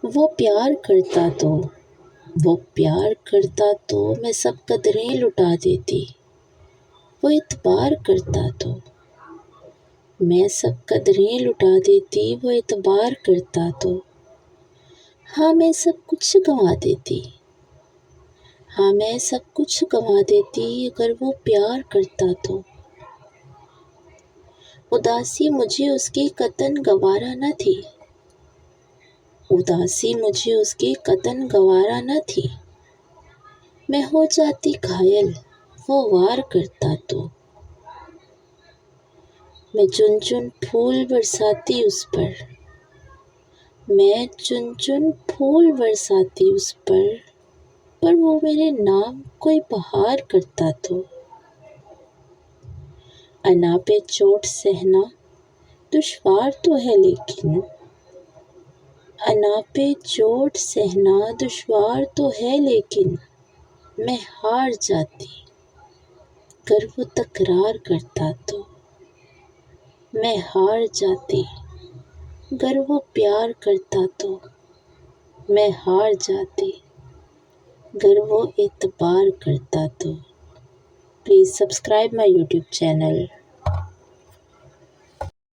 वो प्यार करता तो वो प्यार करता तो मैं सब कदरें लुटा देती। वो इतबार करता तो मैं सब कदरें लुटा देती। वो इतबार करता तो हाँ मैं सब कुछ गंवा देती। हाँ मैं सब कुछ गंवा देती अगर वो प्यार करता तो। उदासी मुझे उसकी कतन गवारा न थी। उदासी मुझे उसकी कतन गवारा न थी। मैं हो जाती घायल वो वार करता तो। मैं चुन चुन फूल बरसाती उस पर। मैं चुन चुन फूल बरसाती उस पर वो मेरे नाम कोई बहार करता तो। अना पे चोट सहना दुश्वार तो है लेकिन अना पे चोट सहना दुश्वार तो है लेकिन मैं हार जाती अगर वो तकरार करता तो। मैं हार जाती अगर वो प्यार करता तो। मैं हार जाती अगर वो एतबार करता तो। Please subscribe my YouTube channel.